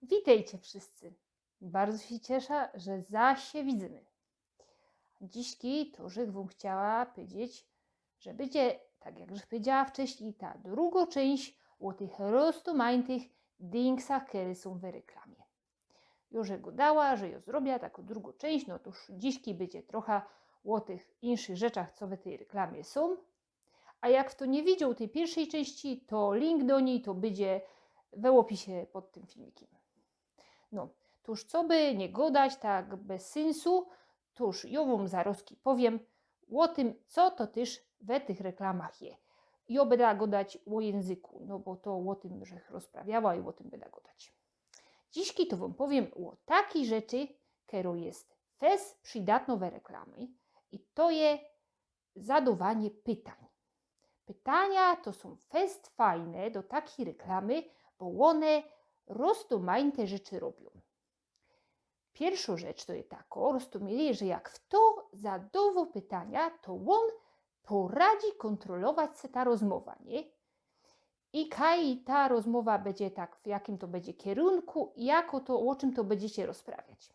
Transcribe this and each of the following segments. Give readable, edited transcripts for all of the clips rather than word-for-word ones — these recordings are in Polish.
Witajcie wszyscy. Bardzo się cieszę, że zaś się widzimy. Dziśki to żech wam chciała powiedzieć, że będzie, tak jak już powiedziała wcześniej, ta druga część o tych rozmaitych dingsach, które są w reklamie. Już go dała, że ją zrobię taką drugą część, no to już dziśki będzie trochę o tych innych rzeczach, co w tej reklamie są. A jak kto nie widział tej pierwszej części, to link do niej to będzie w opisie pod tym filmikiem. No, tuż co by nie gadać tak bez sensu, tuż ja wam zaroski powiem o tym, co to też we tych reklamach je. I będę gadać o języku, no bo to o tym, że rozprawiała i o tym będę gadać. Dziśki to wam powiem o takiej rzeczy, która jest fez przydatna we reklamy i to je zadawanie pytań. Pytania to są fest fajne do takiej reklamy, bo one rozmaite rzeczy robią. Pierwsza rzecz to jest taka, rozumieli, że jak w to zadało pytania, to on poradzi kontrolować se ta rozmowa, nie? I kaj ta rozmowa będzie tak, w jakim to będzie kierunku i jako to, o czym to będziecie rozprawiać.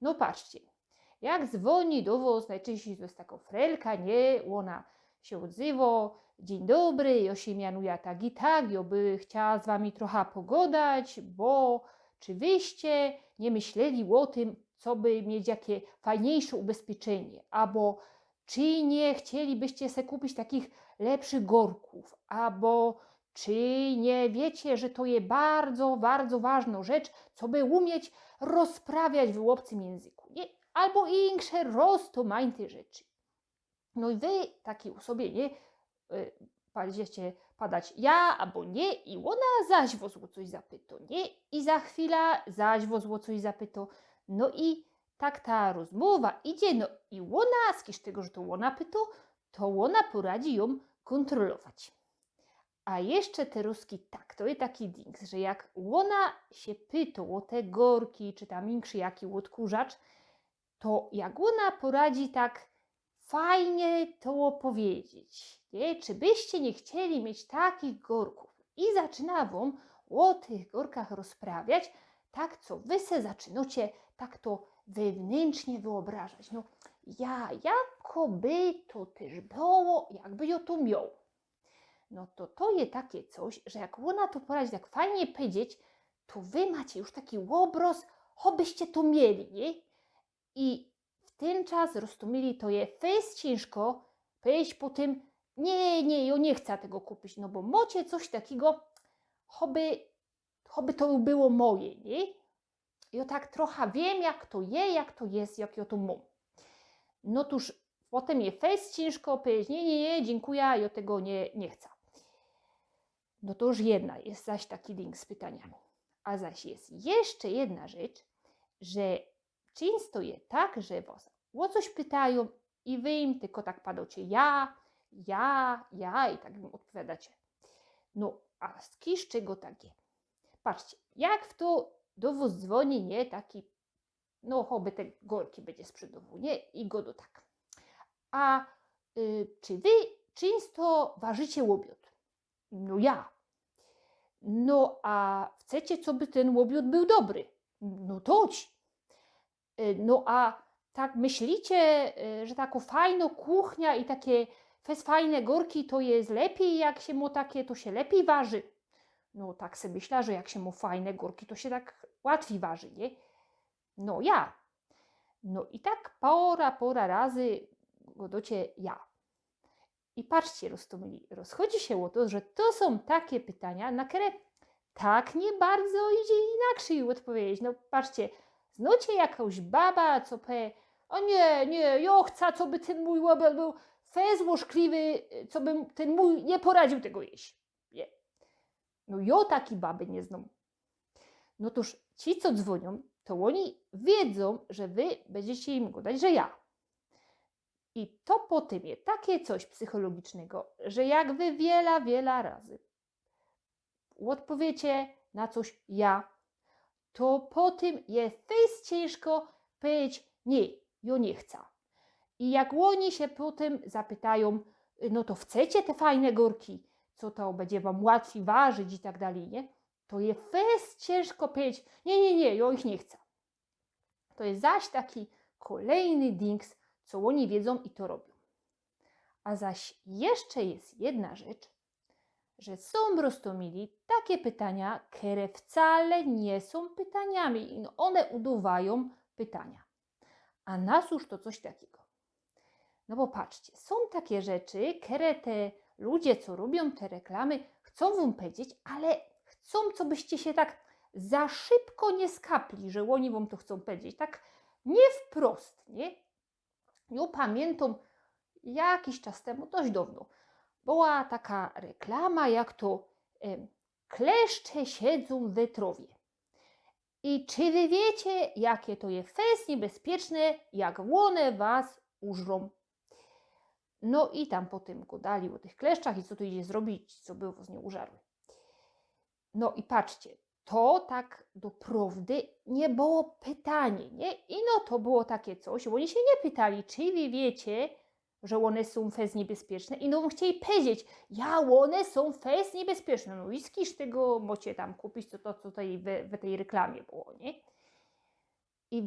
No patrzcie, jak dzwoni do was, najczęściej to jest taka frelka, nie? Ona się odzywa, dzień dobry, ja się mianuję tak i tak, ja by chciała z wami trochę pogadać, bo czy wyście nie myśleli o tym, co by mieć jakie fajniejsze ubezpieczenie, albo czy nie chcielibyście sobie kupić takich lepszych gorków, albo czy nie wiecie, że to jest bardzo, bardzo ważna rzecz, co by umieć rozprawiać w obcym języku, nie? Albo inne rozmaite rzeczy. No i wy takiej osobie, nie, będziecie padać ja albo nie i ona zaś was o coś zapyta, nie? I za chwilę zaś was o coś zapyta. No i tak ta rozmowa idzie, no i ona, z tego, że to ona pyta, to ona poradzi ją kontrolować. A jeszcze te ruski tak, to jest taki dings, że jak ona się pyta o te gorki, czy tam inszy jaki odkurzacz, to jak ona poradzi tak fajnie to opowiedzieć, nie? Czy byście nie chcieli mieć takich gorków? I zaczyna wam o tych gorkach rozprawiać, tak co wy se zaczynacie tak to wewnętrznie wyobrażać. No jakoby to też było, jakby ją to miał. No to jest takie coś, że jak ona to poradzi tak fajnie powiedzieć, to wy macie już taki obraz, chobyście to mieli, nie? I w ten czas rozumieli, to je fest ciężko powiedzieć po tym, nie, ja nie chcę tego kupić, no bo macie coś takiego, choby to było moje, nie? Ja tak trochę wiem, jak to jest, jak ja to mam. No tuż potem je fest ciężko powiedzieć, nie, dziękuję, ja tego nie chcę. No to już jedna jest zaś taki link z pytaniami. A zaś jest jeszcze jedna rzecz, że często jest tak, że was o coś pytają i wy im tylko tak padacie ja i tak im odpowiadacie. No, a z czego tak jest? Patrzcie, jak w to do was dzwoni, nie, taki, no choby te gorki będzie sprzedawał, nie, i go do tak. A czy wy często ważycie łobiot? No ja. No, a chcecie, co by ten łobiot był dobry? No toć. No a tak myślicie, że taką fajną kuchnia i takie fajne górki to jest lepiej, jak się mu takie, to się lepiej waży? No tak sobie myślę, że jak się mu fajne górki, to się tak łatwiej waży, nie? No ja. No i tak pora razy godocie ja. I patrzcie, rozchodzi się o to, że to są takie pytania, na które tak nie bardzo idzie inaczej odpowiedzieć. No patrzcie, znacie jakąś baba, co powie, o nie, ja chcę, co by ten mój łobiot był złożliwy, co bym ten mój nie poradził tego jeść. Nie. No ja takiej baby nie znam. No toż ci, co dzwonią, to oni wiedzą, że wy będziecie im gadać, że ja. I to po tym jest takie coś psychologicznego, że jak wy wiele razy odpowiecie na coś ja, to po tym jest ciężko powiedzieć nie, ja nie chcę. I jak oni się potem zapytają, no to chcecie te fajne górki, co to będzie wam łatwiej ważyć i tak dalej, nie? to je fest ciężko powiedzieć, nie, ja ich nie chcę. To jest zaś taki kolejny dings, co oni wiedzą i to robią. A zaś jeszcze jest jedna rzecz, że są Rostomili takie pytania, które wcale nie są pytaniami i one udawają pytania. A nas już to coś takiego. No bo patrzcie, są takie rzeczy, które te ludzie, co robią te reklamy, chcą wam powiedzieć, ale chcą, co byście się tak za szybko nie skapli, że oni wam to chcą powiedzieć. Tak nie wprost, nie? Ja pamiętam jakiś czas temu, dość dawno, była taka reklama, jak to kleszcze siedzą w Wetrowie. I czy wy wiecie, jakie to jest fest niebezpieczne, jak one was użrą? No i tam potem gadali o tych kleszczach i co tu idzie zrobić, co było z nią użarły. No i patrzcie, to tak doprawdy nie było pytanie, nie? I no to było takie coś, bo oni się nie pytali, czy wy wiecie, że one są fest niebezpieczne i no chcieli powiedzieć, one są fest niebezpieczne, no i skiż tego mocie tam kupić, co tutaj w tej reklamie było, nie? I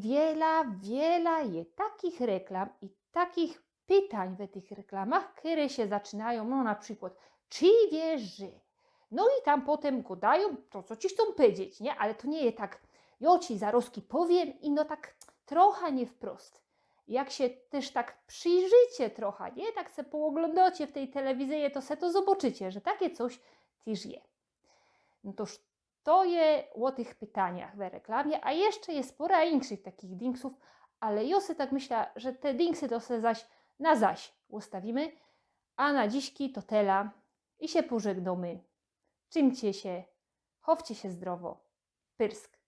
wiele jest takich reklam i takich pytań w tych reklamach, które się zaczynają, no na przykład, czy wiesz, że? No i tam potem gadają to, co ci chcą powiedzieć, nie? Ale to nie jest tak, ja ci zaroski powiem i no tak trochę nie wprost. Jak się też tak przyjrzycie trochę, nie? Tak se pooglądacie w tej telewizji, to se to zobaczycie, że takie coś też jest. No toż to jest o tych pytaniach w reklamie, a jeszcze jest sporo innych takich dingsów, ale ja sobie tak myślę, że te dingsy to se zaś na zaś ustawimy, a na dziśki to tela i się pożegnamy. Czymcie się, chowcie się zdrowo. Pyrsk.